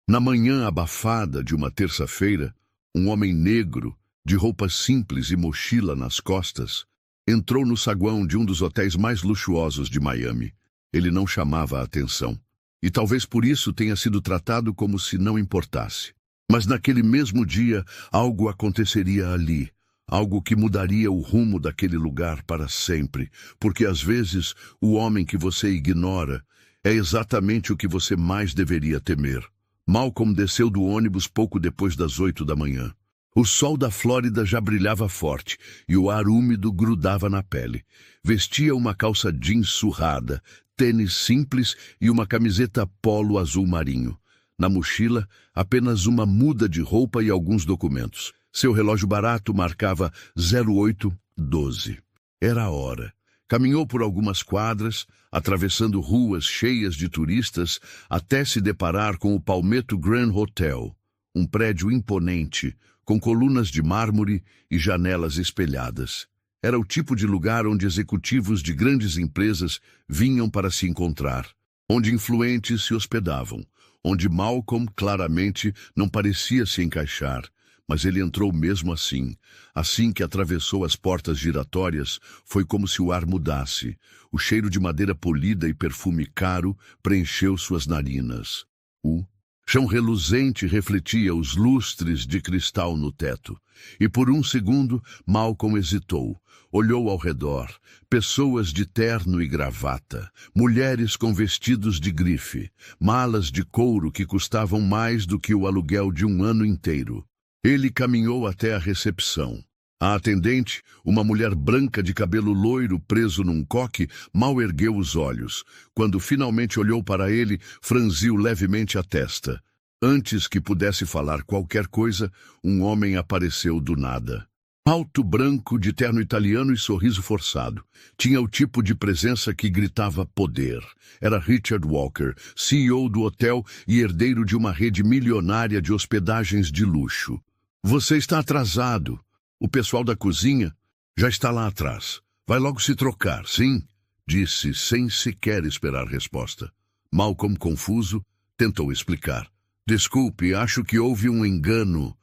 Na manhã abafada de uma terça-feira, um homem negro, de roupas simples e mochila nas costas, entrou no saguão de um dos hotéis mais luxuosos de Miami. Ele não chamava a atenção, e talvez por isso tenha sido tratado como se não importasse. Mas naquele mesmo dia, algo aconteceria ali, algo que mudaria o rumo daquele lugar para sempre, porque às vezes o homem que você ignora é exatamente o que você mais deveria temer. Malcolm desceu do ônibus pouco depois das 8 da manhã. O sol da Flórida já brilhava forte e o ar úmido grudava na pele. Vestia uma calça jeans surrada, tênis simples e uma camiseta polo azul marinho. Na mochila, apenas uma muda de roupa e alguns documentos. Seu relógio barato marcava 08:12. Era a hora. Caminhou por algumas quadras, atravessando ruas cheias de turistas, até se deparar com o Palmetto Grand Hotel, um prédio imponente, com colunas de mármore e janelas espelhadas. Era o tipo de lugar onde executivos de grandes empresas vinham para se encontrar, onde influentes se hospedavam, onde Malcolm claramente não parecia se encaixar, mas ele entrou mesmo assim. Assim que atravessou as portas giratórias, foi como se o ar mudasse. O cheiro de madeira polida e perfume caro preencheu suas narinas. O chão reluzente refletia os lustres de cristal no teto. E por um segundo, Malcolm hesitou. Olhou ao redor. Pessoas de terno e gravata. Mulheres com vestidos de grife. Malas de couro que custavam mais do que o aluguel de um ano inteiro. Ele caminhou até a recepção. A atendente, uma mulher branca de cabelo loiro preso num coque, mal ergueu os olhos. Quando finalmente olhou para ele, franziu levemente a testa. Antes que pudesse falar qualquer coisa, um homem apareceu do nada. Alto, branco, de terno italiano e sorriso forçado. Tinha o tipo de presença que gritava poder. Era Richard Walker, CEO do hotel e herdeiro de uma rede milionária de hospedagens de luxo. Você está atrasado. O pessoal da cozinha já está lá atrás. Vai logo se trocar, sim? Disse sem sequer esperar resposta. Malcolm, confuso, tentou explicar. Desculpe, acho que houve um engano.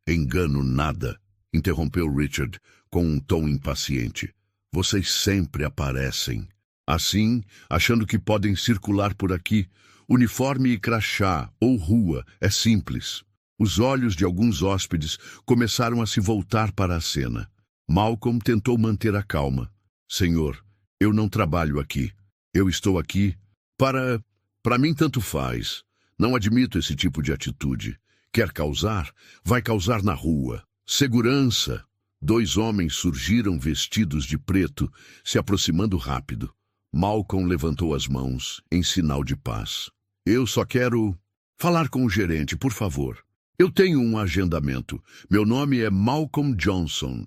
Engano nada, interrompeu Richard com um tom impaciente. Vocês sempre aparecem. Assim, achando que podem circular por aqui, uniforme e crachá ou rua, é simples. Os olhos de alguns hóspedes começaram a se voltar para a cena. Malcolm tentou manter a calma. Senhor, eu não trabalho aqui. Eu estou aqui para mim tanto faz. Não admito esse tipo de atitude. Quer causar? Vai causar na rua. Segurança! 2 homens surgiram vestidos de preto, se aproximando rápido. Malcolm levantou as mãos, em sinal de paz. Eu só quero falar com o gerente, por favor. Eu tenho um agendamento. Meu nome é Malcolm Johnson.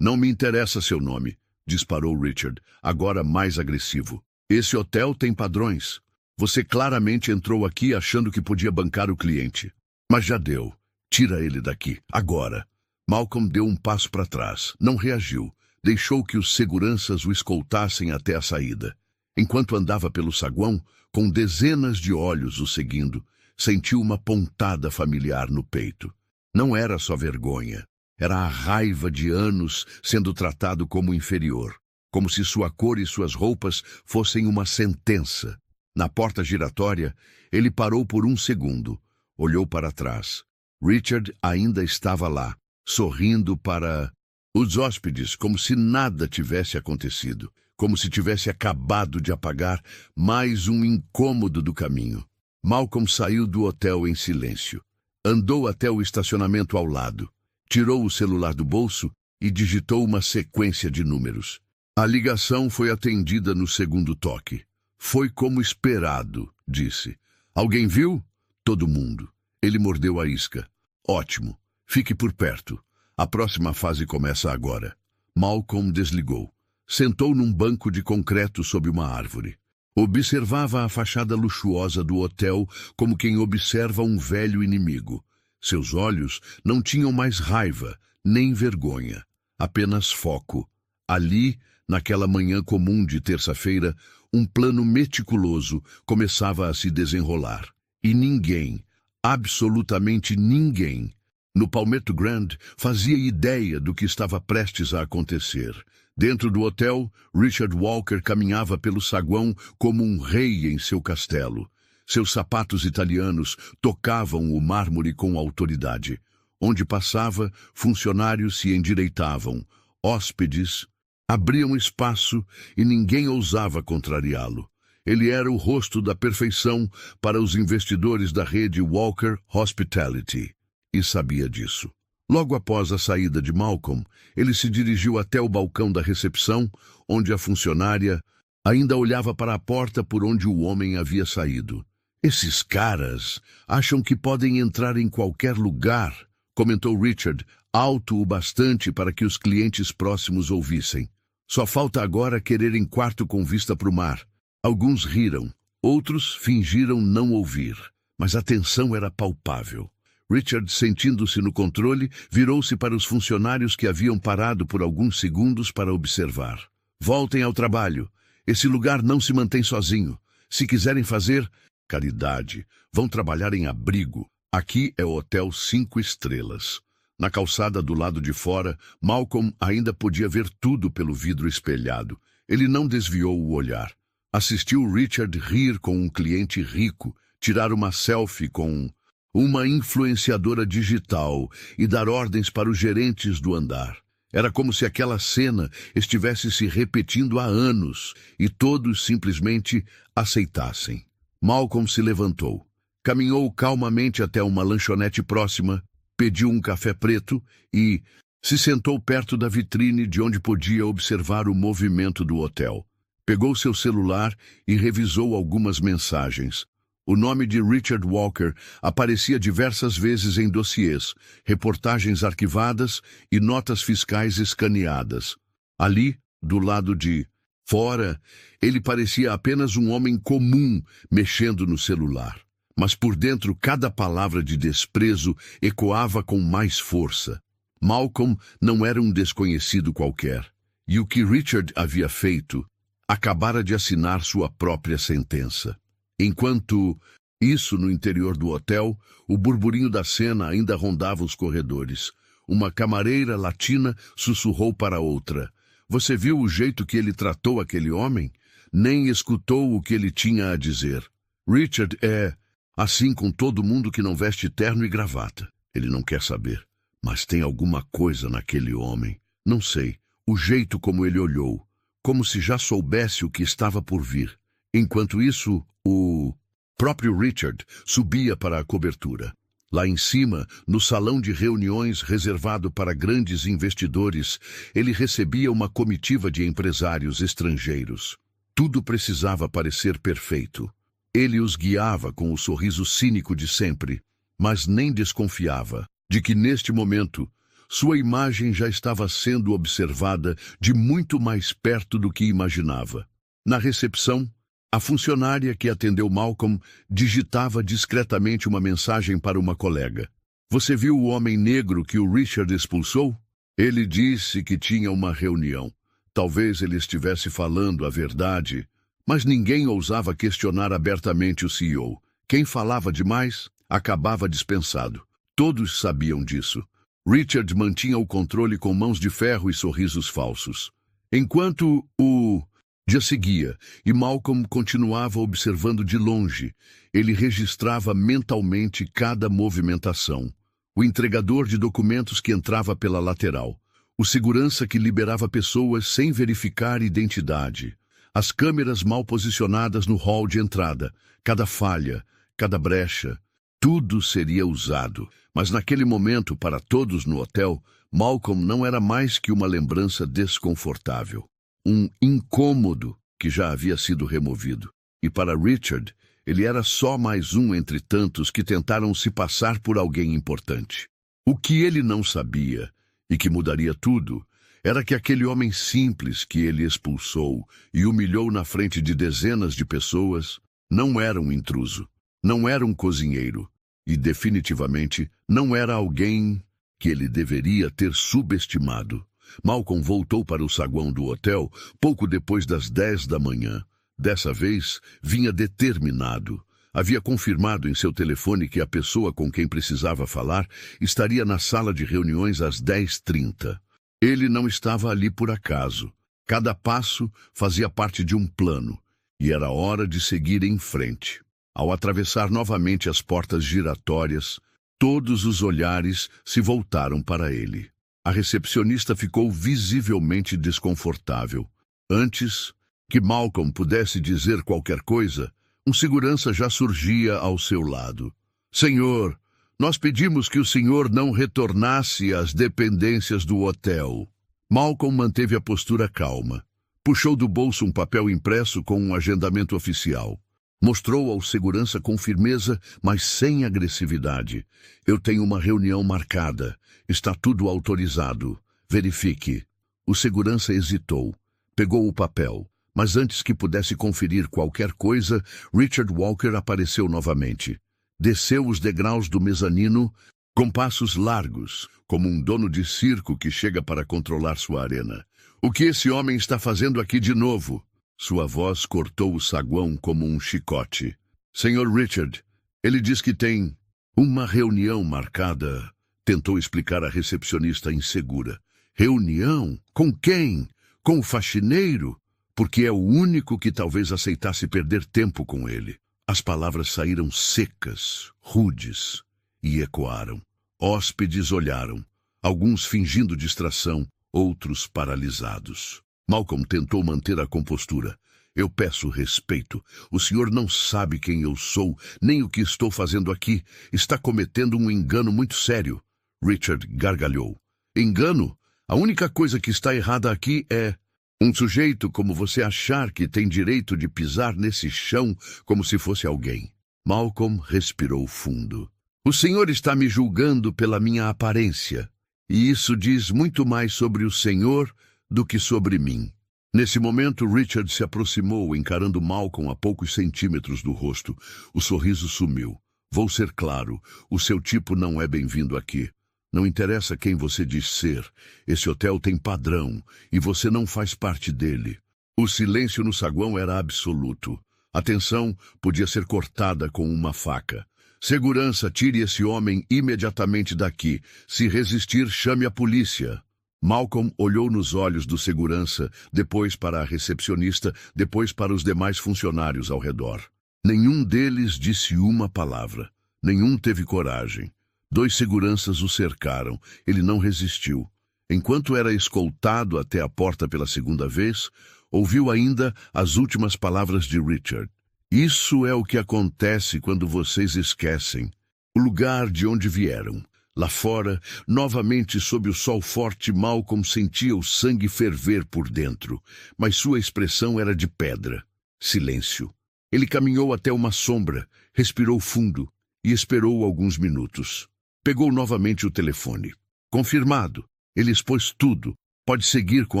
Não me interessa seu nome, disparou Richard, agora mais agressivo. Esse hotel tem padrões. Você claramente entrou aqui achando que podia bancar o cliente. Mas já deu. Tira ele daqui, agora. Malcolm deu um passo para trás. Não reagiu. Deixou que os seguranças o escoltassem até a saída. Enquanto andava pelo saguão, com dezenas de olhos o seguindo, sentiu uma pontada familiar no peito. Não era só vergonha. Era a raiva de anos sendo tratado como inferior. Como se sua cor e suas roupas fossem uma sentença. Na porta giratória, ele parou por um segundo. Olhou para trás. Richard ainda estava lá, sorrindo para os hóspedes, como se nada tivesse acontecido. Como se tivesse acabado de apagar mais um incômodo do caminho. Malcolm saiu do hotel em silêncio. Andou até o estacionamento ao lado. Tirou o celular do bolso e digitou uma sequência de números. A ligação foi atendida no segundo toque. Foi como esperado, disse. Alguém viu? Todo mundo. Ele mordeu a isca. Ótimo. Fique por perto. A próxima fase começa agora. Malcolm desligou. Sentou num banco de concreto sob uma árvore. Observava a fachada luxuosa do hotel como quem observa um velho inimigo. Seus olhos não tinham mais raiva, nem vergonha. Apenas foco. Ali, naquela manhã comum de terça-feira, um plano meticuloso começava a se desenrolar. E ninguém, absolutamente ninguém, no Palmetto Grand fazia ideia do que estava prestes a acontecer. Dentro do hotel, Richard Walker caminhava pelo saguão como um rei em seu castelo. Seus sapatos italianos tocavam o mármore com autoridade. Onde passava, funcionários se endireitavam, hóspedes abriam espaço e ninguém ousava contrariá-lo. Ele era o rosto da perfeição para os investidores da rede Walker Hospitality, e sabia disso. Logo após a saída de Malcolm, ele se dirigiu até o balcão da recepção, onde a funcionária ainda olhava para a porta por onde o homem havia saído. "Esses caras acham que podem entrar em qualquer lugar", comentou Richard, alto o bastante para que os clientes próximos ouvissem. "Só falta agora quererem quarto com vista para o mar." Alguns riram, outros fingiram não ouvir, mas a tensão era palpável. Richard, sentindo-se no controle, virou-se para os funcionários que haviam parado por alguns segundos para observar. "Voltem ao trabalho. Esse lugar não se mantém sozinho. Se quiserem fazer caridade, vão trabalhar em abrigo. Aqui é o Hotel 5 Estrelas." Na calçada do lado de fora, Malcolm ainda podia ver tudo pelo vidro espelhado. Ele não desviou o olhar. Assistiu Richard rir com um cliente rico, tirar uma selfie com uma influenciadora digital e dar ordens para os gerentes do andar. Era como se aquela cena estivesse se repetindo há anos e todos simplesmente aceitassem. Malcolm se levantou, caminhou calmamente até uma lanchonete próxima, pediu um café preto e se sentou perto da vitrine de onde podia observar o movimento do hotel. Pegou seu celular e revisou algumas mensagens. O nome de Richard Walker aparecia diversas vezes em dossiês, reportagens arquivadas e notas fiscais escaneadas. Ali, do lado de fora, ele parecia apenas um homem comum mexendo no celular. Mas por dentro cada palavra de desprezo ecoava com mais força. Malcolm não era um desconhecido qualquer. E o que Richard havia feito acabara de assinar sua própria sentença. Enquanto isso, no interior do hotel, o burburinho da cena ainda rondava os corredores. Uma camareira latina sussurrou para outra: "Você viu o jeito que ele tratou aquele homem? Nem escutou o que ele tinha a dizer. Richard é assim com todo mundo que não veste terno e gravata. Ele não quer saber. Mas tem alguma coisa naquele homem. Não sei. O jeito como ele olhou. Como se já soubesse o que estava por vir." Enquanto isso, o próprio Richard subia para a cobertura. Lá em cima, no salão de reuniões reservado para grandes investidores, ele recebia uma comitiva de empresários estrangeiros. Tudo precisava parecer perfeito. Ele os guiava com o sorriso cínico de sempre, mas nem desconfiava de que, neste momento, sua imagem já estava sendo observada de muito mais perto do que imaginava. Na recepção, a funcionária que atendeu Malcolm digitava discretamente uma mensagem para uma colega. "Você viu o homem negro que o Richard expulsou? Ele disse que tinha uma reunião. Talvez ele estivesse falando a verdade, mas ninguém ousava questionar abertamente o CEO. Quem falava demais acabava dispensado. Todos sabiam disso. Richard mantinha o controle com mãos de ferro e sorrisos falsos. Enquanto o dia seguia e Malcolm continuava observando de longe, ele registrava mentalmente cada movimentação. O entregador de documentos que entrava pela lateral, o segurança que liberava pessoas sem verificar identidade, as câmeras mal posicionadas no hall de entrada, cada falha, cada brecha. Tudo seria usado, mas naquele momento, para todos no hotel, Malcolm não era mais que uma lembrança desconfortável. Um incômodo que já havia sido removido. E para Richard, ele era só mais um entre tantos que tentaram se passar por alguém importante. O que ele não sabia, e que mudaria tudo, era que aquele homem simples que ele expulsou e humilhou na frente de dezenas de pessoas não era um intruso, não era um cozinheiro, e definitivamente não era alguém que ele deveria ter subestimado. Malcolm voltou para o saguão do hotel pouco depois das 10 da manhã. Dessa vez, vinha determinado. Havia confirmado em seu telefone que a pessoa com quem precisava falar estaria na sala de reuniões às 10h30. Ele não estava ali por acaso. Cada passo fazia parte de um plano, e era hora de seguir em frente. Ao atravessar novamente as portas giratórias, todos os olhares se voltaram para ele. A recepcionista ficou visivelmente desconfortável. Antes que Malcolm pudesse dizer qualquer coisa, um segurança já surgia ao seu lado. Senhor, nós pedimos que o senhor não retornasse às dependências do hotel. Malcolm manteve a postura calma. Puxou do bolso um papel impresso com um agendamento oficial. Mostrou ao segurança com firmeza, mas sem agressividade. Eu tenho uma reunião marcada. Está tudo autorizado. Verifique. O segurança hesitou. Pegou o papel. Mas antes que pudesse conferir qualquer coisa, Richard Walker apareceu novamente. Desceu os degraus do mezanino com passos largos, como um dono de circo que chega para controlar sua arena. O que esse homem está fazendo aqui de novo? Sua voz cortou o saguão como um chicote. Senhor Richard, ele diz que tem uma reunião marcada, tentou explicar a recepcionista insegura. Reunião? Com quem? Com o faxineiro? Porque é o único que talvez aceitasse perder tempo com ele. As palavras saíram secas, rudes, e ecoaram. Hóspedes olharam, alguns fingindo distração, outros paralisados. Malcolm tentou manter a compostura. Eu peço respeito. O senhor não sabe quem eu sou, nem o que estou fazendo aqui. Está cometendo um engano muito sério. Richard gargalhou. Engano? A única coisa que está errada aqui é um sujeito como você achar que tem direito de pisar nesse chão como se fosse alguém. Malcolm respirou fundo. O senhor está me julgando pela minha aparência, e isso diz muito mais sobre o senhor do que sobre mim. Nesse momento, Richard se aproximou, encarando Malcolm a poucos centímetros do rosto. O sorriso sumiu. Vou ser claro, o seu tipo não é bem-vindo aqui. Não interessa quem você diz ser. Esse hotel tem padrão, e você não faz parte dele. O silêncio no saguão era absoluto. A tensão podia ser cortada com uma faca. Segurança, tire esse homem imediatamente daqui. Se resistir, chame a polícia. Malcolm olhou nos olhos do segurança, depois para a recepcionista, depois para os demais funcionários ao redor. Nenhum deles disse uma palavra. Nenhum teve coragem. 2 seguranças o cercaram. Ele não resistiu. Enquanto era escoltado até a porta pela segunda vez, ouviu ainda as últimas palavras de Richard. Isso é o que acontece quando vocês esquecem o lugar de onde vieram. Lá fora, novamente sob o sol forte, Malcolm sentia o sangue ferver por dentro, mas sua expressão era de pedra. Silêncio. Ele caminhou até uma sombra, respirou fundo e esperou alguns minutos. Pegou novamente o telefone. Confirmado. Ele expôs tudo. Pode seguir com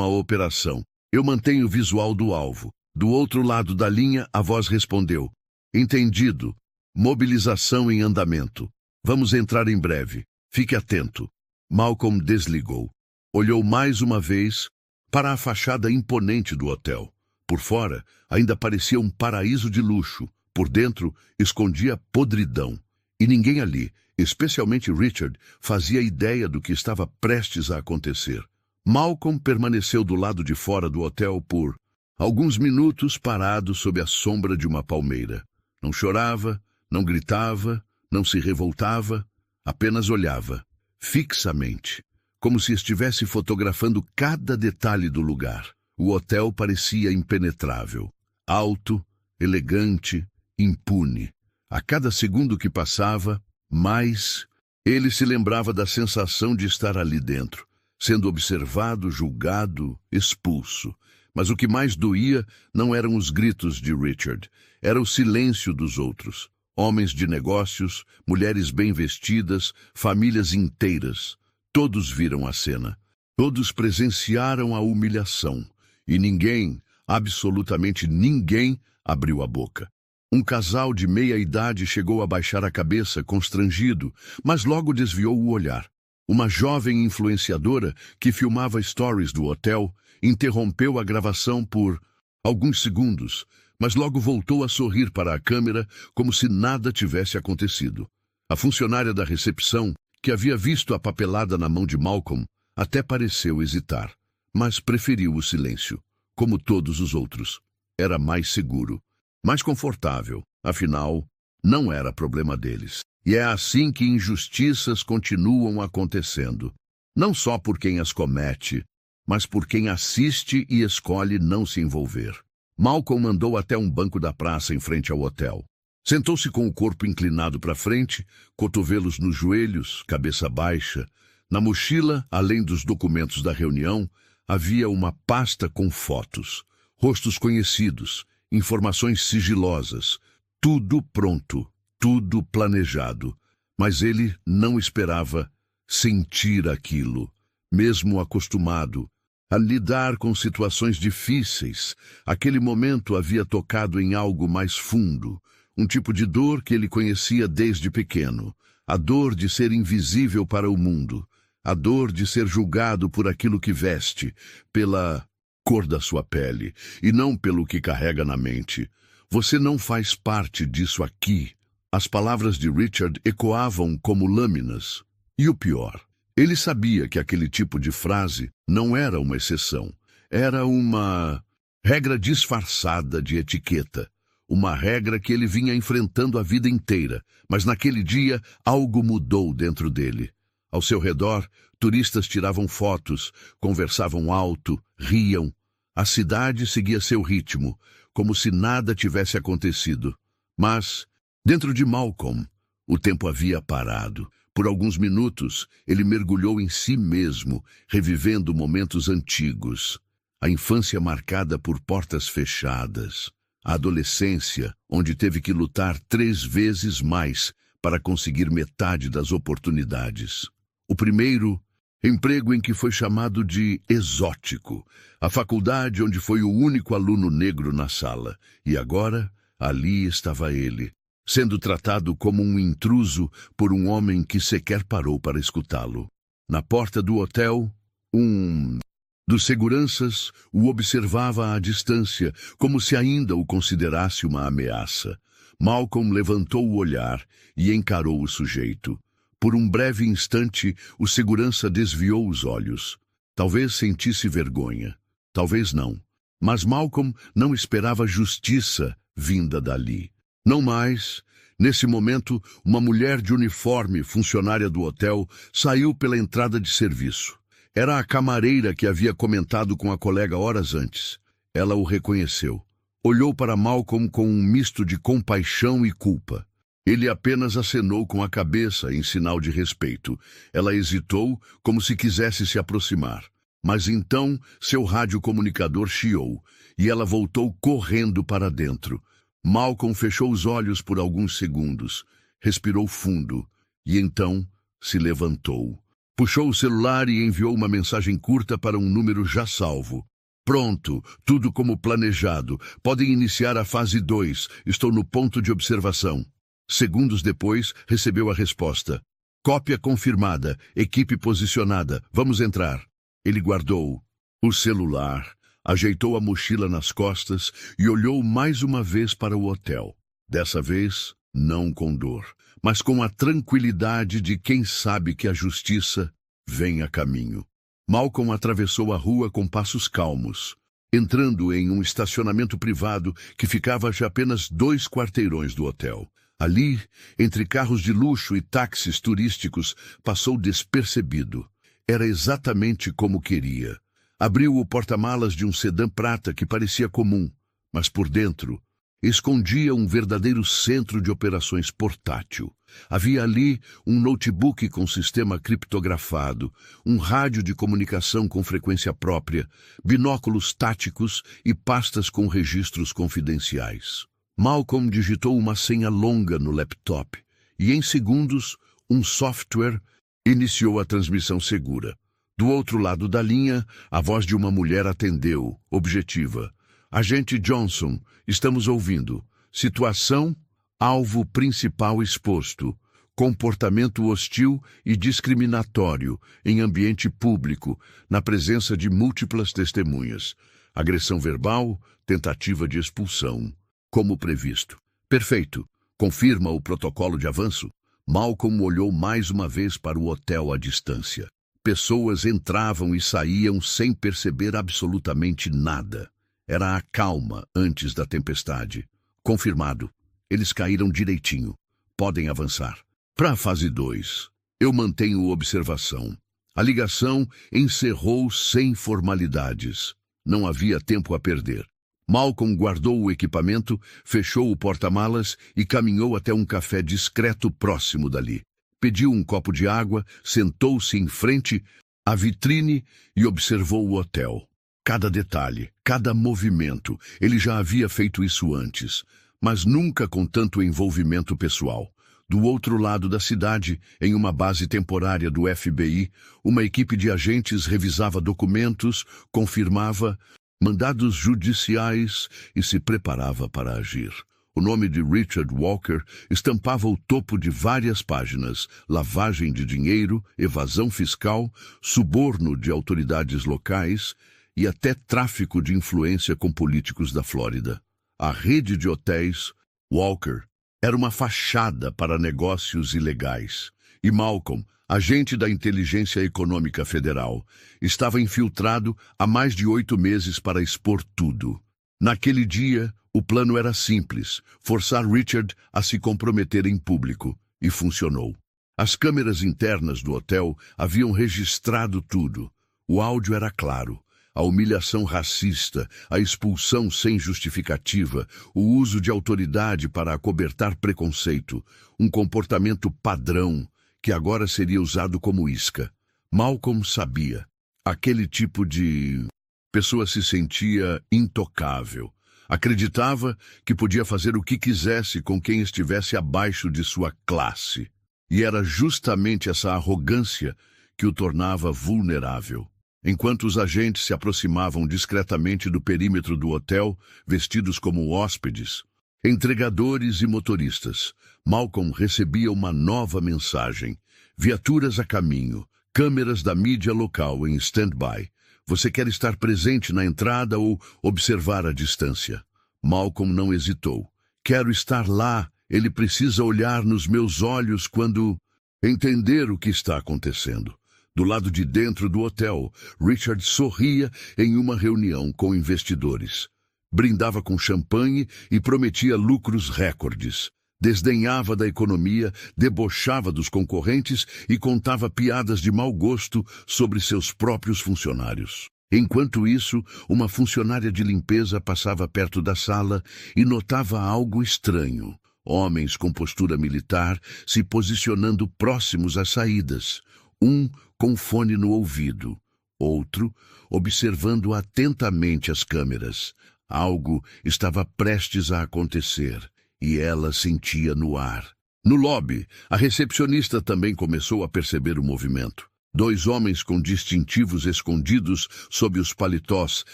a operação. Eu mantenho o visual do alvo. Do outro lado da linha, a voz respondeu. Entendido. Mobilização em andamento. Vamos entrar em breve. Fique atento. Malcolm desligou. Olhou mais uma vez para a fachada imponente do hotel. Por fora, ainda parecia um paraíso de luxo. Por dentro, escondia podridão. E ninguém ali, especialmente Richard, fazia ideia do que estava prestes a acontecer. Malcolm permaneceu do lado de fora do hotel por alguns minutos parado sob a sombra de uma palmeira. Não chorava, não gritava, não se revoltava, apenas olhava, fixamente, como se estivesse fotografando cada detalhe do lugar. O hotel parecia impenetrável, alto, elegante, impune. A cada segundo que passava, mais ele se lembrava da sensação de estar ali dentro, sendo observado, julgado, expulso. Mas o que mais doía não eram os gritos de Richard, era o silêncio dos outros. Homens de negócios, mulheres bem vestidas, famílias inteiras. Todos viram a cena. Todos presenciaram a humilhação. E ninguém, absolutamente ninguém, abriu a boca. Um casal de meia-idade chegou a baixar a cabeça, constrangido, mas logo desviou o olhar. Uma jovem influenciadora que filmava stories do hotel interrompeu a gravação por alguns segundos, mas logo voltou a sorrir para a câmera como se nada tivesse acontecido. A funcionária da recepção, que havia visto a papelada na mão de Malcolm, até pareceu hesitar, mas preferiu o silêncio, como todos os outros. Era mais seguro, mais confortável, afinal, não era problema deles. E é assim que injustiças continuam acontecendo, não só por quem as comete, mas por quem assiste e escolhe não se envolver. Malcolm andou até um banco da praça em frente ao hotel. Sentou-se com o corpo inclinado para frente, cotovelos nos joelhos, cabeça baixa. Na mochila, além dos documentos da reunião, havia uma pasta com fotos, rostos conhecidos, informações sigilosas, tudo pronto, tudo planejado. Mas ele não esperava sentir aquilo, mesmo acostumado a lidar com situações difíceis. Aquele momento havia tocado em algo mais fundo, um tipo de dor que ele conhecia desde pequeno, a dor de ser invisível para o mundo, a dor de ser julgado por aquilo que veste, pela cor da sua pele, e não pelo que carrega na mente. Você não faz parte disso aqui. As palavras de Richard ecoavam como lâminas. E o pior, ele sabia que aquele tipo de frase não era uma exceção. Era uma regra disfarçada de etiqueta. Uma regra que ele vinha enfrentando a vida inteira, mas naquele dia algo mudou dentro dele. Ao seu redor, turistas tiravam fotos, conversavam alto, riam. A cidade seguia seu ritmo, como se nada tivesse acontecido. Mas, dentro de Malcolm, o tempo havia parado. Por alguns minutos, ele mergulhou em si mesmo, revivendo momentos antigos. A infância marcada por portas fechadas. A adolescência, onde teve que lutar 3 vezes mais para conseguir metade das oportunidades. O primeiro, emprego em que foi chamado de exótico. A faculdade onde foi o único aluno negro na sala. E agora, ali estava ele, sendo tratado como um intruso por um homem que sequer parou para escutá-lo. Na porta do hotel, um dos seguranças o observava à distância, como se ainda o considerasse uma ameaça. Malcolm levantou o olhar e encarou o sujeito. Por um breve instante, o segurança desviou os olhos. Talvez sentisse vergonha, talvez não. Mas Malcolm não esperava justiça vinda dali. Não mais. Nesse momento, uma mulher de uniforme, funcionária do hotel, saiu pela entrada de serviço. Era a camareira que havia comentado com a colega horas antes. Ela o reconheceu. Olhou para Malcolm com um misto de compaixão e culpa. Ele apenas acenou com a cabeça em sinal de respeito. Ela hesitou, como se quisesse se aproximar. Mas então seu radiocomunicador chiou, e ela voltou correndo para dentro. Malcolm fechou os olhos por alguns segundos, respirou fundo, e então se levantou. Puxou o celular e enviou uma mensagem curta para um número já salvo. Pronto, tudo como planejado. Podem iniciar a fase 2. Estou no ponto de observação. Segundos depois, recebeu a resposta. Cópia confirmada, equipe posicionada, vamos entrar. Ele guardou o celular, ajeitou a mochila nas costas e olhou mais uma vez para o hotel. Dessa vez, não com dor, mas com a tranquilidade de quem sabe que a justiça vem a caminho. Malcolm atravessou a rua com passos calmos, entrando em um estacionamento privado que ficava a apenas 2 quarteirões do hotel. Ali, entre carros de luxo e táxis turísticos, passou despercebido. Era exatamente como queria. Abriu o porta-malas de um sedã prata que parecia comum, mas por dentro escondia um verdadeiro centro de operações portátil. Havia ali um notebook com sistema criptografado, um rádio de comunicação com frequência própria, binóculos táticos e pastas com registros confidenciais. Malcolm digitou uma senha longa no laptop e, em segundos, um software iniciou a transmissão segura. Do outro lado da linha, a voz de uma mulher atendeu, objetiva. Agente Johnson, estamos ouvindo. Situação, alvo principal exposto. Comportamento hostil e discriminatório em ambiente público, na presença de múltiplas testemunhas. Agressão verbal, tentativa de expulsão. como previsto. Perfeito. Confirma o protocolo de avanço? Malcolm olhou mais uma vez para o hotel à distância. Pessoas entravam e saíam sem perceber absolutamente nada. Era a calma antes da tempestade. Confirmado. Eles caíram direitinho. Podem avançar. Para a fase 2, eu mantenho observação. A ligação encerrou sem formalidades. Não havia tempo a perder. Malcolm guardou o equipamento, fechou o porta-malas e caminhou até um café discreto próximo dali. Pediu um copo de água, sentou-se em frente à vitrine e observou o hotel. Cada detalhe, cada movimento, ele já havia feito isso antes, mas nunca com tanto envolvimento pessoal. Do outro lado da cidade, em uma base temporária do FBI, uma equipe de agentes revisava documentos, confirmava mandados judiciais e se preparava para agir. O nome de Richard Walker estampava o topo de várias páginas: lavagem de dinheiro, evasão fiscal, suborno de autoridades locais e até tráfico de influência com políticos da Flórida. A rede de hotéis Walker era uma fachada para negócios ilegais. E Malcolm, agente da Inteligência Econômica Federal, estava infiltrado há mais de 8 meses para expor tudo. Naquele dia, o plano era simples: forçar Richard a se comprometer em público, e funcionou. As câmeras internas do hotel haviam registrado tudo. O áudio era claro. A humilhação racista, a expulsão sem justificativa, o uso de autoridade para acobertar preconceito, um comportamento padrão que agora seria usado como isca. Malcolm sabia. Aquele tipo de pessoa se sentia intocável. Acreditava que podia fazer o que quisesse com quem estivesse abaixo de sua classe. E era justamente essa arrogância que o tornava vulnerável. Enquanto os agentes se aproximavam discretamente do perímetro do hotel, vestidos como hóspedes, entregadores e motoristas, Malcolm recebia uma nova mensagem: viaturas a caminho, câmeras da mídia local em stand-by. Você quer estar presente na entrada ou observar à distância? Malcolm não hesitou. Quero estar lá. Ele precisa olhar nos meus olhos quando entender o que está acontecendo. Do lado de dentro do hotel, Richard sorria em uma reunião com investidores. Brindava com champanhe e prometia lucros recordes. Desdenhava da economia, debochava dos concorrentes e contava piadas de mau gosto sobre seus próprios funcionários. Enquanto isso, uma funcionária de limpeza passava perto da sala e notava algo estranho. Homens com postura militar se posicionando próximos às saídas. Um com fone no ouvido, outro observando atentamente as câmeras. Algo estava prestes a acontecer, e ela sentia no ar. No lobby, a recepcionista também começou a perceber o movimento. 2 homens com distintivos escondidos sob os paletós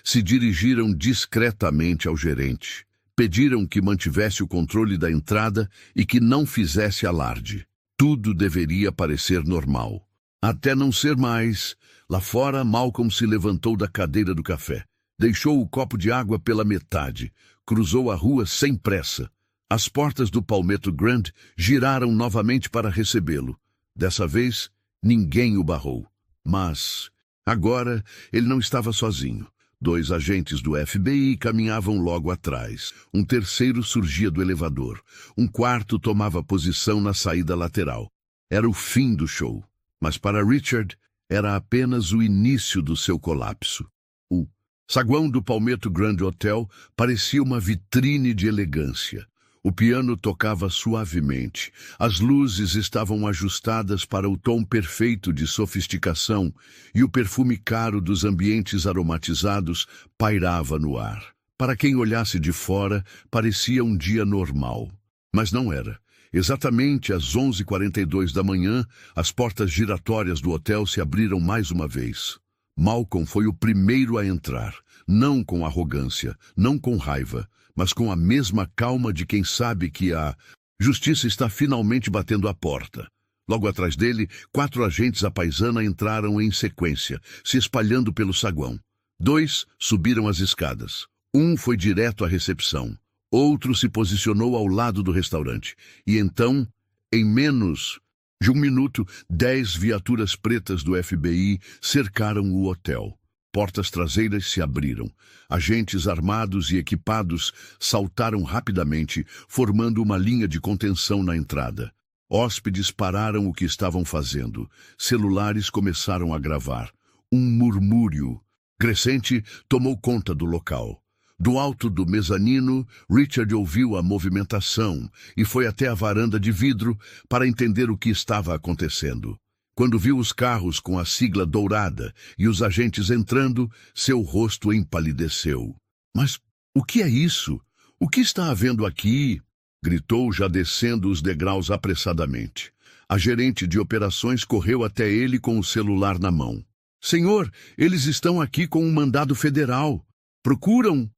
se dirigiram discretamente ao gerente. Pediram que mantivesse o controle da entrada e que não fizesse alarde. Tudo deveria parecer normal. Até não ser mais. Lá fora, Malcolm se levantou da cadeira do café. Deixou o copo de água pela metade. Cruzou a rua sem pressa. As portas do Palmetto Grand giraram novamente para recebê-lo. Dessa vez, ninguém o barrou. Mas, agora, ele não estava sozinho. 2 agentes do FBI caminhavam logo atrás. Um terceiro surgia do elevador. Um quarto tomava posição na saída lateral. Era o fim do show. Mas para Richard, era apenas o início do seu colapso. O saguão do Palmetto Grand Hotel parecia uma vitrine de elegância. O piano tocava suavemente. As luzes estavam ajustadas para o tom perfeito de sofisticação e o perfume caro dos ambientes aromatizados pairava no ar. Para quem olhasse de fora, parecia um dia normal. Mas não era. Exatamente às 11h42 da manhã, as portas giratórias do hotel se abriram mais uma vez. Malcolm foi o primeiro a entrar, não com arrogância, não com raiva, mas com a mesma calma de quem sabe que a justiça está finalmente batendo à porta. Logo atrás dele, 4 agentes à paisana entraram em sequência, se espalhando pelo saguão. 2 subiram as escadas. Um foi direto à recepção. Outro se posicionou ao lado do restaurante. E então, em menos de um minuto, 10 viaturas pretas do FBI cercaram o hotel. Portas traseiras se abriram. Agentes armados e equipados saltaram rapidamente, formando uma linha de contenção na entrada. Hóspedes pararam o que estavam fazendo. Celulares começaram a gravar. Um murmúrio crescente tomou conta do local. Do alto do mezanino, Richard ouviu a movimentação e foi até a varanda de vidro para entender o que estava acontecendo. Quando viu os carros com a sigla dourada e os agentes entrando, seu rosto empalideceu. Mas o que é isso? O que está havendo aqui? Gritou, já descendo os degraus apressadamente. A gerente de operações correu até ele com o celular na mão. Senhor, eles estão aqui com um mandado federal. Procuram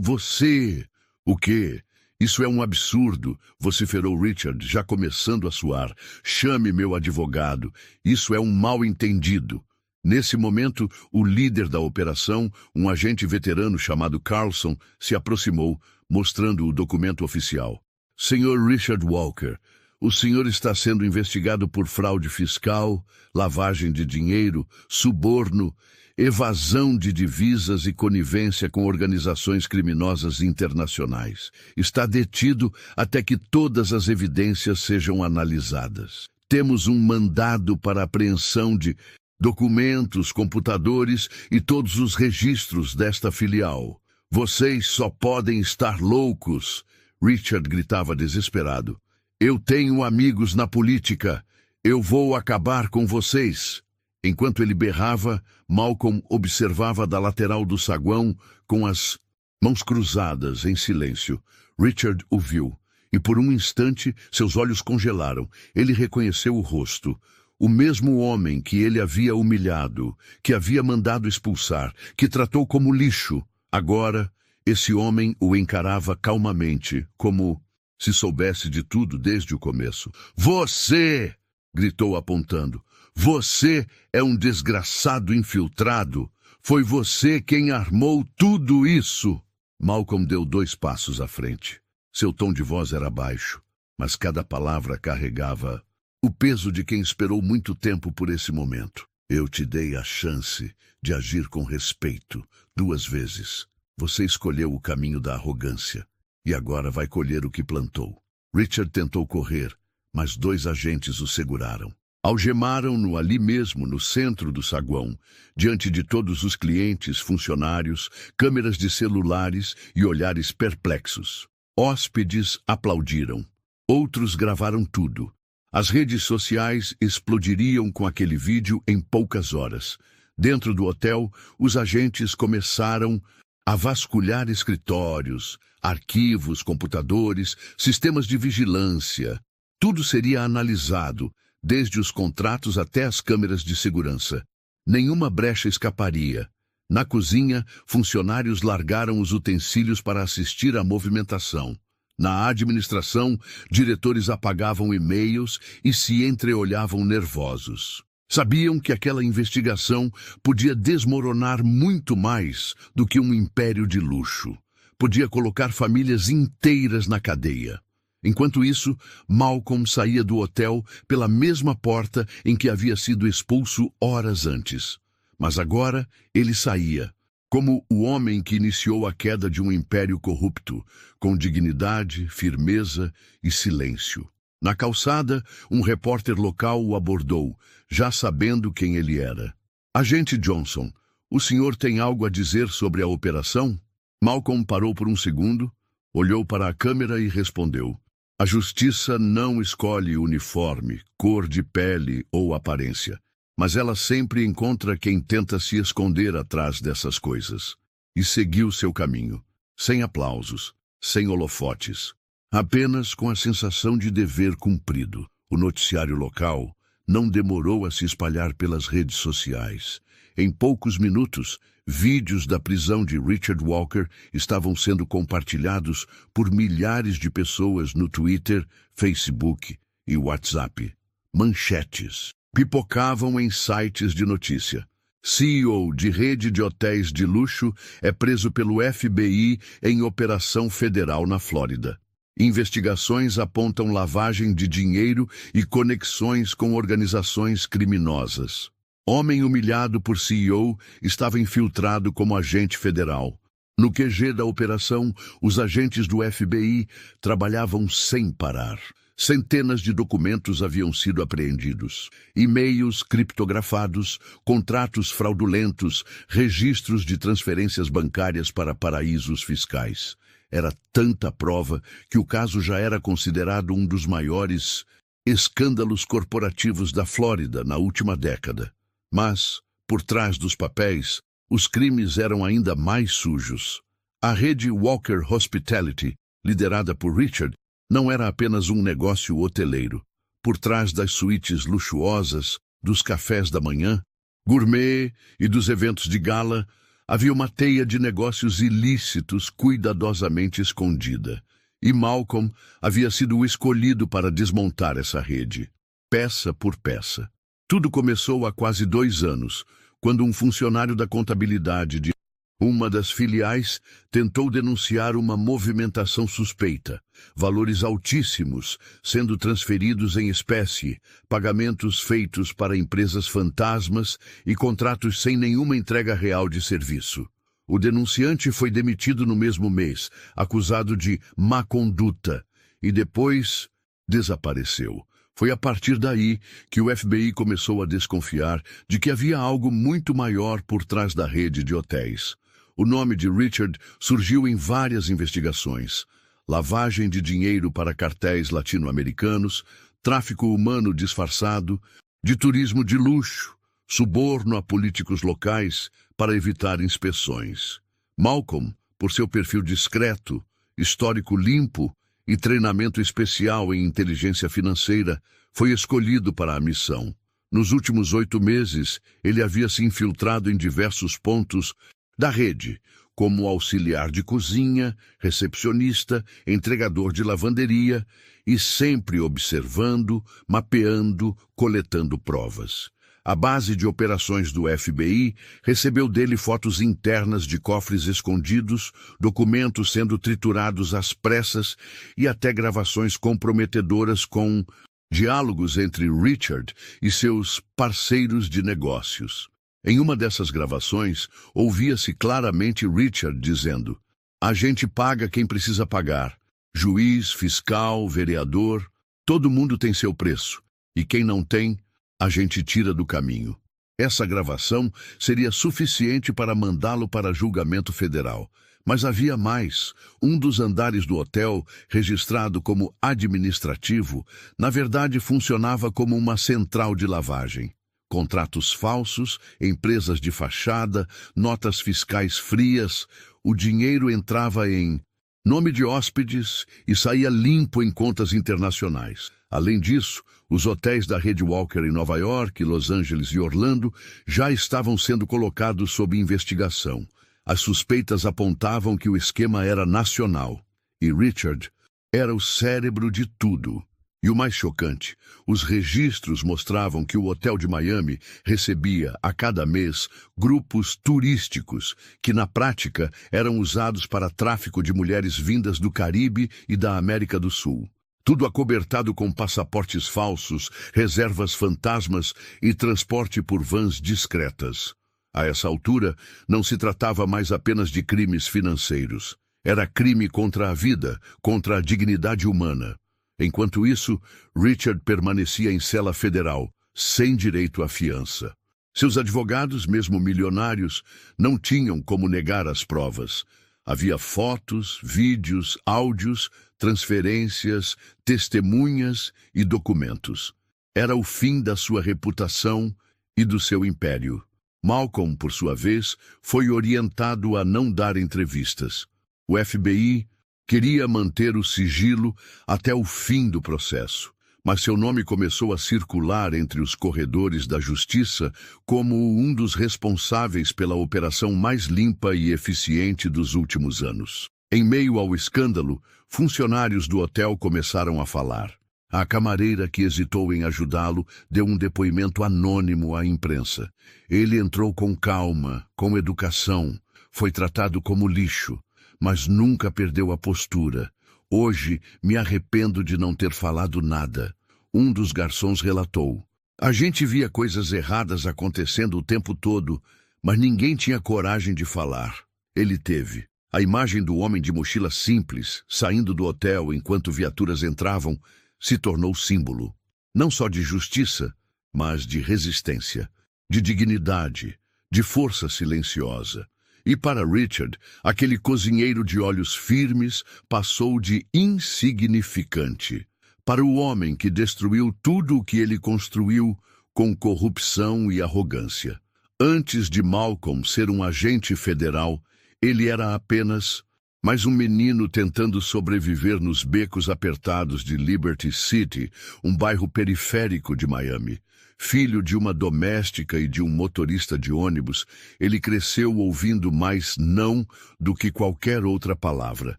você. O quê? Isso é um absurdo, vociferou Richard, já começando a suar. Chame meu advogado. Isso é um mal-entendido. Nesse momento, o líder da operação, um agente veterano chamado Carlson, se aproximou, mostrando o documento oficial. Senhor Richard Walker, o senhor está sendo investigado por fraude fiscal, lavagem de dinheiro, suborno, evasão de divisas e conivência com organizações criminosas internacionais. Está detido até que todas as evidências sejam analisadas. Temos um mandado para apreensão de documentos, computadores e todos os registros desta filial. Vocês só podem estar loucos, Richard gritava desesperado. Eu tenho amigos na política. Eu vou acabar com vocês. Enquanto ele berrava, Malcolm observava da lateral do saguão com as mãos cruzadas em silêncio. Richard o viu, e por um instante seus olhos congelaram. Ele reconheceu o rosto. O mesmo homem que ele havia humilhado, que havia mandado expulsar, que tratou como lixo. Agora, esse homem o encarava calmamente, como se soubesse de tudo desde o começo. Você! Gritou apontando. Você é um desgraçado infiltrado. Foi você quem armou tudo isso. Malcolm deu 2 passos à frente. Seu tom de voz era baixo, mas cada palavra carregava o peso de quem esperou muito tempo por esse momento. Eu te dei a chance de agir com respeito 2 vezes. Você escolheu o caminho da arrogância e agora vai colher o que plantou. Richard tentou correr, mas 2 agentes o seguraram. Algemaram-no ali mesmo, no centro do saguão, diante de todos os clientes, funcionários, câmeras de celulares e olhares perplexos. Hóspedes aplaudiram. Outros gravaram tudo. As redes sociais explodiriam com aquele vídeo em poucas horas. Dentro do hotel, os agentes começaram a vasculhar escritórios, arquivos, computadores, sistemas de vigilância. Tudo seria analisado, desde os contratos até as câmeras de segurança. Nenhuma brecha escaparia. Na cozinha, funcionários largaram os utensílios para assistir à movimentação. Na administração, diretores apagavam e-mails e se entreolhavam nervosos. Sabiam que aquela investigação podia desmoronar muito mais do que um império de luxo. Podia colocar famílias inteiras na cadeia. Enquanto isso, Malcolm saía do hotel pela mesma porta em que havia sido expulso horas antes. Mas agora ele saía, como o homem que iniciou a queda de um império corrupto, com dignidade, firmeza e silêncio. Na calçada, um repórter local o abordou, já sabendo quem ele era. Agente Johnson, o senhor tem algo a dizer sobre a operação? Malcolm parou por um segundo, olhou para a câmera e respondeu. A justiça não escolhe uniforme, cor de pele ou aparência, mas ela sempre encontra quem tenta se esconder atrás dessas coisas. E seguiu seu caminho, sem aplausos, sem holofotes, apenas com a sensação de dever cumprido. O noticiário local não demorou a se espalhar pelas redes sociais. Em poucos minutos, vídeos da prisão de Richard Walker estavam sendo compartilhados por milhares de pessoas no Twitter, Facebook e WhatsApp. Manchetes pipocavam em sites de notícia. CEO de rede de hotéis de luxo, é preso pelo FBI em operação federal na Flórida. Investigações apontam lavagem de dinheiro e conexões com organizações criminosas. Homem humilhado por CEO estava infiltrado como agente federal. No QG da operação, os agentes do FBI trabalhavam sem parar. Centenas de documentos haviam sido apreendidos. E-mails criptografados, contratos fraudulentos, registros de transferências bancárias para paraísos fiscais. Era tanta prova que o caso já era considerado um dos maiores escândalos corporativos da Flórida na última década. Mas, por trás dos papéis, os crimes eram ainda mais sujos. A rede Walker Hospitality, liderada por Richard, não era apenas um negócio hoteleiro. Por trás das suítes luxuosas, dos cafés da manhã, gourmet e dos eventos de gala, havia uma teia de negócios ilícitos cuidadosamente escondida. E Malcolm havia sido o escolhido para desmontar essa rede, peça por peça. Tudo começou há quase 2 anos, quando um funcionário da contabilidade de uma das filiais tentou denunciar uma movimentação suspeita, valores altíssimos sendo transferidos em espécie, pagamentos feitos para empresas fantasmas e contratos sem nenhuma entrega real de serviço. O denunciante foi demitido no mesmo mês, acusado de má conduta, e depois desapareceu. Foi a partir daí que o FBI começou a desconfiar de que havia algo muito maior por trás da rede de hotéis. O nome de Richard surgiu em várias investigações: lavagem de dinheiro para cartéis latino-americanos, tráfico humano disfarçado, de turismo de luxo, suborno a políticos locais para evitar inspeções. Malcolm, por seu perfil discreto, histórico limpo e treinamento especial em inteligência financeira, foi escolhido para a missão. Nos últimos 8 meses, ele havia se infiltrado em diversos pontos da rede, como auxiliar de cozinha, recepcionista, entregador de lavanderia, e sempre observando, mapeando, coletando provas. A base de operações do FBI recebeu dele fotos internas de cofres escondidos, documentos sendo triturados às pressas e até gravações comprometedoras com diálogos entre Richard e seus parceiros de negócios. Em uma dessas gravações, ouvia-se claramente Richard dizendo: "A gente paga quem precisa pagar. Juiz, fiscal, vereador, todo mundo tem seu preço. E quem não tem, a gente tira do caminho." Essa gravação seria suficiente para mandá-lo para julgamento federal. Mas havia mais. Um dos andares do hotel, registrado como administrativo, na verdade funcionava como uma central de lavagem. Contratos falsos, empresas de fachada, notas fiscais frias, o dinheiro entrava em nome de hóspedes e saía limpo em contas internacionais. Além disso, os hotéis da rede Walker em Nova York, Los Angeles e Orlando já estavam sendo colocados sob investigação. As suspeitas apontavam que o esquema era nacional, e Richard era o cérebro de tudo. E o mais chocante, os registros mostravam que o hotel de Miami recebia, a cada mês, grupos turísticos que, na prática, eram usados para tráfico de mulheres vindas do Caribe e da América do Sul. Tudo acobertado com passaportes falsos, reservas fantasmas e transporte por vans discretas. A essa altura, não se tratava mais apenas de crimes financeiros. Era crime contra a vida, contra a dignidade humana. Enquanto isso, Richard permanecia em cela federal, sem direito à fiança. Seus advogados, mesmo milionários, não tinham como negar as provas. Havia fotos, vídeos, áudios, transferências, testemunhas e documentos. Era o fim da sua reputação e do seu império. Malcolm, por sua vez, foi orientado a não dar entrevistas. O FBI queria manter o sigilo até o fim do processo, mas seu nome começou a circular entre os corredores da justiça como um dos responsáveis pela operação mais limpa e eficiente dos últimos anos. Em meio ao escândalo, funcionários do hotel começaram a falar. A camareira que hesitou em ajudá-lo deu um depoimento anônimo à imprensa. Ele entrou com calma, com educação, foi tratado como lixo, mas nunca perdeu a postura. Hoje me arrependo de não ter falado nada. Um dos garçons relatou. A gente via coisas erradas acontecendo o tempo todo, mas ninguém tinha coragem de falar. Ele teve. A imagem do homem de mochila simples, saindo do hotel enquanto viaturas entravam, se tornou símbolo, não só de justiça, mas de resistência, de dignidade, de força silenciosa. E para Richard, aquele cozinheiro de olhos firmes passou de insignificante para o homem que destruiu tudo o que ele construiu com corrupção e arrogância. Antes de Malcolm ser um agente federal, ele era apenas mais um menino tentando sobreviver nos becos apertados de Liberty City, um bairro periférico de Miami. Filho de uma doméstica e de um motorista de ônibus, ele cresceu ouvindo mais não do que qualquer outra palavra.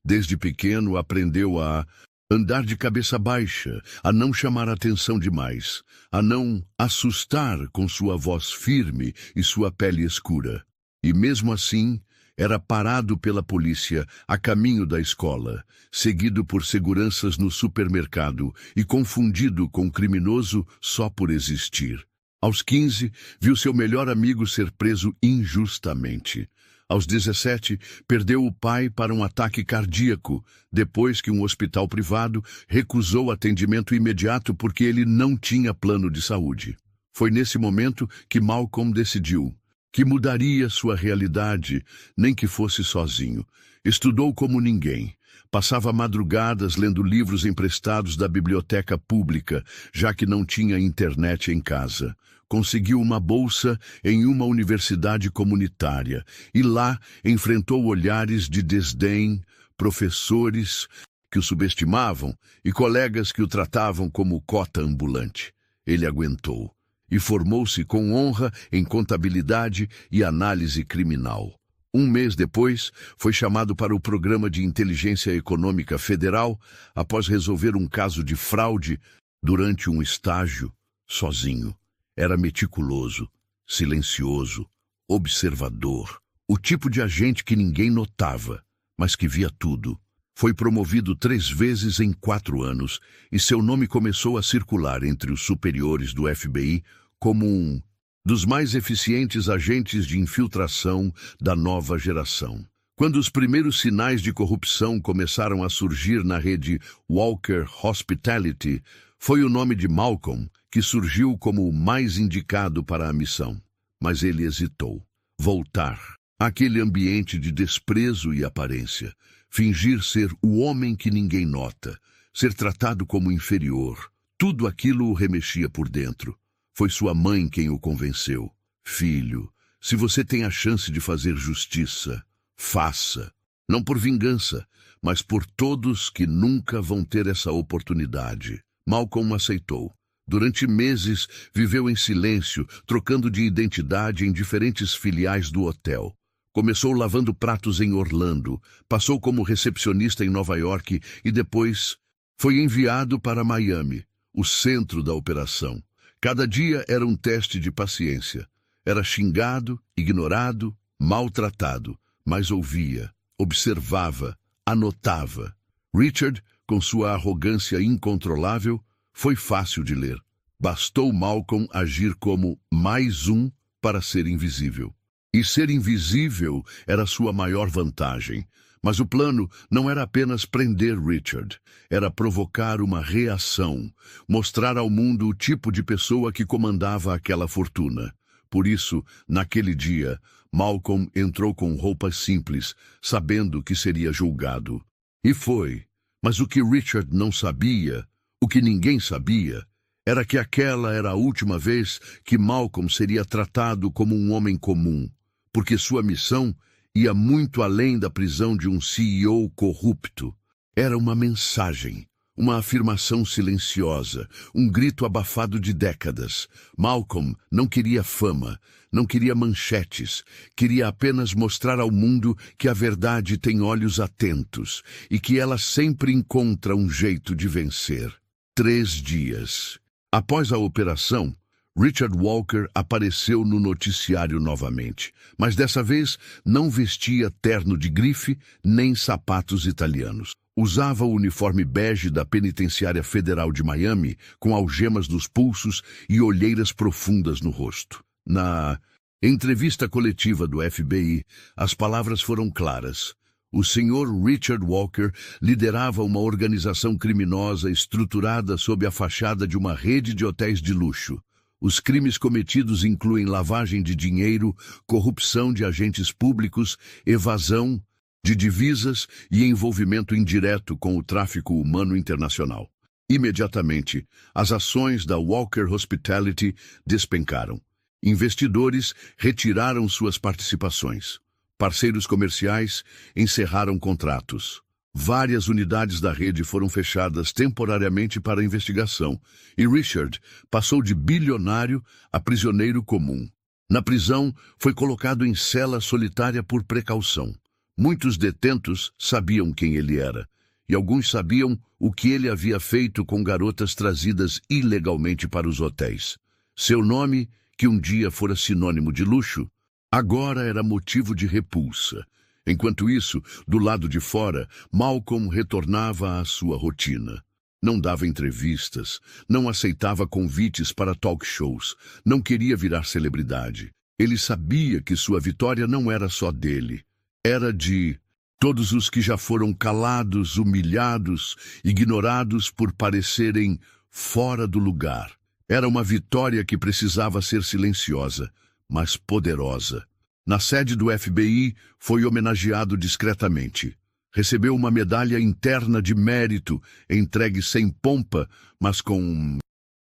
Desde pequeno aprendeu a andar de cabeça baixa, a não chamar atenção demais, a não assustar com sua voz firme e sua pele escura. E mesmo assim, era parado pela polícia a caminho da escola, seguido por seguranças no supermercado e confundido com criminoso só por existir. Aos 15, viu seu melhor amigo ser preso injustamente. Aos 17, perdeu o pai para um ataque cardíaco, depois que um hospital privado recusou atendimento imediato porque ele não tinha plano de saúde. Foi nesse momento que Malcolm decidiu que mudaria sua realidade, nem que fosse sozinho. Estudou como ninguém. Passava madrugadas lendo livros emprestados da biblioteca pública, já que não tinha internet em casa. Conseguiu uma bolsa em uma universidade comunitária e lá enfrentou olhares de desdém, professores que o subestimavam e colegas que o tratavam como cota ambulante. Ele aguentou e formou-se com honra em contabilidade e análise criminal. Um mês depois, foi chamado para o Programa de Inteligência Econômica Federal após resolver um caso de fraude durante um estágio sozinho. Era meticuloso, silencioso, observador, o tipo de agente que ninguém notava, mas que via tudo. Foi promovido 3 vezes em 4 anos e seu nome começou a circular entre os superiores do FBI como um dos mais eficientes agentes de infiltração da nova geração. Quando os primeiros sinais de corrupção começaram a surgir na rede Walker Hospitality, foi o nome de Malcolm que surgiu como o mais indicado para a missão. Mas ele hesitou. Voltar àquele ambiente de desprezo e aparência, fingir ser o homem que ninguém nota, ser tratado como inferior, tudo aquilo o remexia por dentro. Foi sua mãe quem o convenceu. Filho, se você tem a chance de fazer justiça, faça. Não por vingança, mas por todos que nunca vão ter essa oportunidade. Malcolm aceitou. Durante meses, viveu em silêncio, trocando de identidade em diferentes filiais do hotel. Começou lavando pratos em Orlando, passou como recepcionista em Nova York e depois foi enviado para Miami, o centro da operação. Cada dia era um teste de paciência. Era xingado, ignorado, maltratado, mas ouvia, observava, anotava. Richard, com sua arrogância incontrolável, foi fácil de ler. Bastou Malcolm agir como mais um para ser invisível. E ser invisível era sua maior vantagem. Mas o plano não era apenas prender Richard, era provocar uma reação, mostrar ao mundo o tipo de pessoa que comandava aquela fortuna. Por isso, naquele dia, Malcolm entrou com roupas simples, sabendo que seria julgado. E foi. Mas o que Richard não sabia, o que ninguém sabia, era que aquela era a última vez que Malcolm seria tratado como um homem comum, porque sua missão ia muito além da prisão de um CEO corrupto. Era uma mensagem, uma afirmação silenciosa, um grito abafado de décadas. Malcolm não queria fama, não queria manchetes, queria apenas mostrar ao mundo que a verdade tem olhos atentos e que ela sempre encontra um jeito de vencer. 3 dias. Após a operação, Richard Walker apareceu no noticiário novamente, mas dessa vez não vestia terno de grife nem sapatos italianos. Usava o uniforme bege da Penitenciária Federal de Miami, com algemas nos pulsos e olheiras profundas no rosto. Na entrevista coletiva do FBI, as palavras foram claras. O Sr. Richard Walker liderava uma organização criminosa estruturada sob a fachada de uma rede de hotéis de luxo. Os crimes cometidos incluem lavagem de dinheiro, corrupção de agentes públicos, evasão de divisas e envolvimento indireto com o tráfico humano internacional. Imediatamente, as ações da Walker Hospitality despencaram. Investidores retiraram suas participações. Parceiros comerciais encerraram contratos. Várias unidades da rede foram fechadas temporariamente para investigação, e Richard passou de bilionário a prisioneiro comum. Na prisão, foi colocado em cela solitária por precaução. Muitos detentos sabiam quem ele era, e alguns sabiam o que ele havia feito com garotas trazidas ilegalmente para os hotéis. Seu nome, que um dia fora sinônimo de luxo, agora era motivo de repulsa. Enquanto isso, do lado de fora, Malcolm retornava à sua rotina. Não dava entrevistas, não aceitava convites para talk shows, não queria virar celebridade. Ele sabia que sua vitória não era só dele. Era de todos os que já foram calados, humilhados, ignorados por parecerem fora do lugar. Era uma vitória que precisava ser silenciosa, mas poderosa. Na sede do FBI, foi homenageado discretamente. Recebeu uma medalha interna de mérito, entregue sem pompa, mas com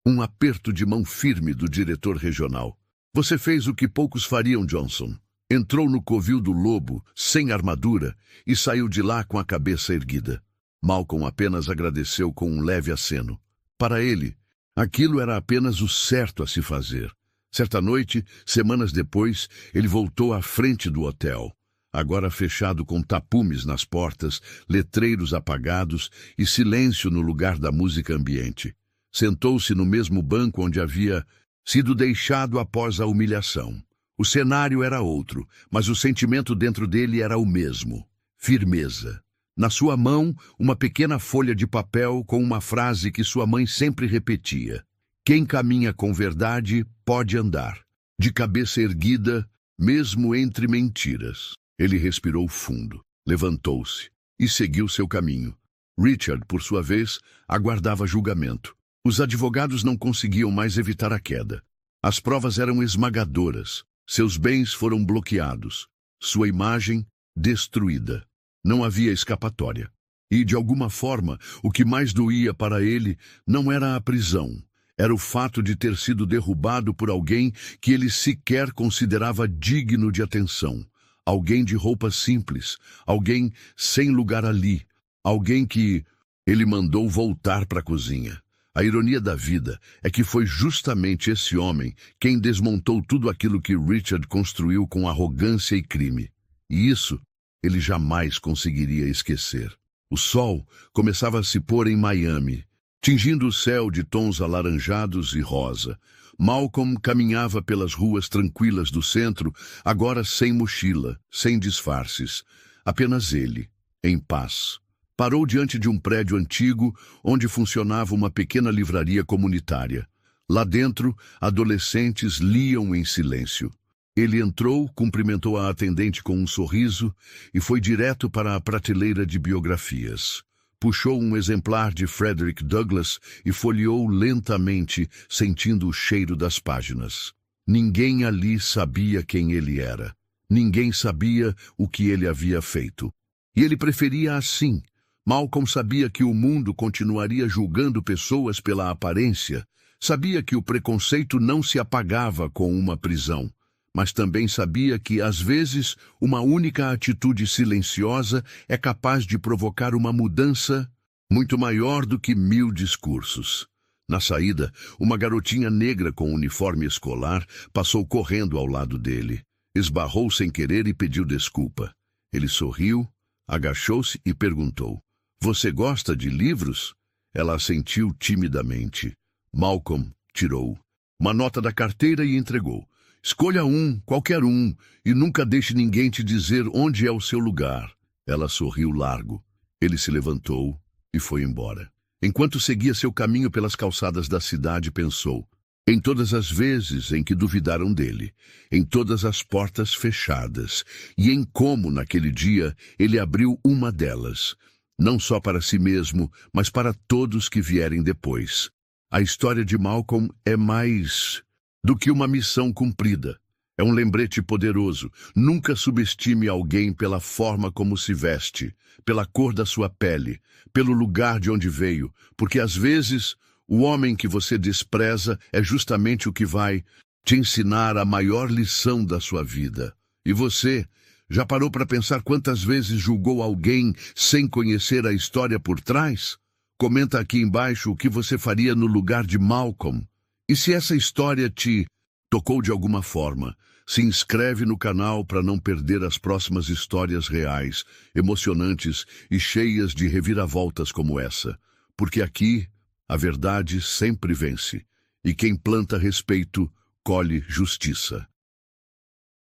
um aperto de mão firme do diretor regional. Você fez o que poucos fariam, Johnson. Entrou no covil do lobo, sem armadura, e saiu de lá com a cabeça erguida. Malcolm apenas agradeceu com um leve aceno. Para ele, aquilo era apenas o certo a se fazer. Certa noite, semanas depois, ele voltou à frente do hotel, agora fechado com tapumes nas portas, letreiros apagados e silêncio no lugar da música ambiente. Sentou-se no mesmo banco onde havia sido deixado após a humilhação. O cenário era outro, mas o sentimento dentro dele era o mesmo: firmeza. Na sua mão, uma pequena folha de papel com uma frase que sua mãe sempre repetia: quem caminha com verdade pode andar, de cabeça erguida, mesmo entre mentiras. Ele respirou fundo, levantou-se e seguiu seu caminho. Richard, por sua vez, aguardava julgamento. Os advogados não conseguiam mais evitar a queda. As provas eram esmagadoras. Seus bens foram bloqueados. Sua imagem destruída. Não havia escapatória. E, de alguma forma, o que mais doía para ele não era a prisão. Era o fato de ter sido derrubado por alguém que ele sequer considerava digno de atenção. Alguém de roupa simples, alguém sem lugar ali, alguém que ele mandou voltar para a cozinha. A ironia da vida é que foi justamente esse homem quem desmontou tudo aquilo que Richard construiu com arrogância e crime. E isso ele jamais conseguiria esquecer. O sol começava a se pôr em Miami, tingindo o céu de tons alaranjados e rosa. Malcolm caminhava pelas ruas tranquilas do centro, agora sem mochila, sem disfarces. Apenas ele, em paz. Parou diante de um prédio antigo, onde funcionava uma pequena livraria comunitária. Lá dentro, adolescentes liam em silêncio. Ele entrou, cumprimentou a atendente com um sorriso e foi direto para a prateleira de biografias. Puxou um exemplar de Frederick Douglass e folheou lentamente, sentindo o cheiro das páginas. Ninguém ali sabia quem ele era. Ninguém sabia o que ele havia feito. E ele preferia assim. Malcolm sabia que o mundo continuaria julgando pessoas pela aparência. Sabia que o preconceito não se apagava com uma prisão. Mas também sabia que, às vezes, uma única atitude silenciosa é capaz de provocar uma mudança muito maior do que 1000 discursos. Na saída, uma garotinha negra com uniforme escolar passou correndo ao lado dele. Esbarrou sem querer e pediu desculpa. Ele sorriu, agachou-se e perguntou: "Você gosta de livros?" Ela assentiu timidamente. Malcolm tirou uma nota da carteira e entregou. Escolha um, qualquer um, e nunca deixe ninguém te dizer onde é o seu lugar. Ela sorriu largo. Ele se levantou e foi embora. Enquanto seguia seu caminho pelas calçadas da cidade, pensou em todas as vezes em que duvidaram dele, em todas as portas fechadas, e em como, naquele dia, ele abriu uma delas, não só para si mesmo, mas para todos que vierem depois. A história de Malcolm é mais do que uma missão cumprida. É um lembrete poderoso. Nunca subestime alguém pela forma como se veste, pela cor da sua pele, pelo lugar de onde veio, porque às vezes o homem que você despreza é justamente o que vai te ensinar a maior lição da sua vida. E você já parou para pensar quantas vezes julgou alguém sem conhecer a história por trás? Comenta aqui embaixo o que você faria no lugar de Malcolm. E se essa história te tocou de alguma forma, se inscreve no canal para não perder as próximas histórias reais, emocionantes e cheias de reviravoltas como essa. Porque aqui a verdade sempre vence, e quem planta respeito colhe justiça.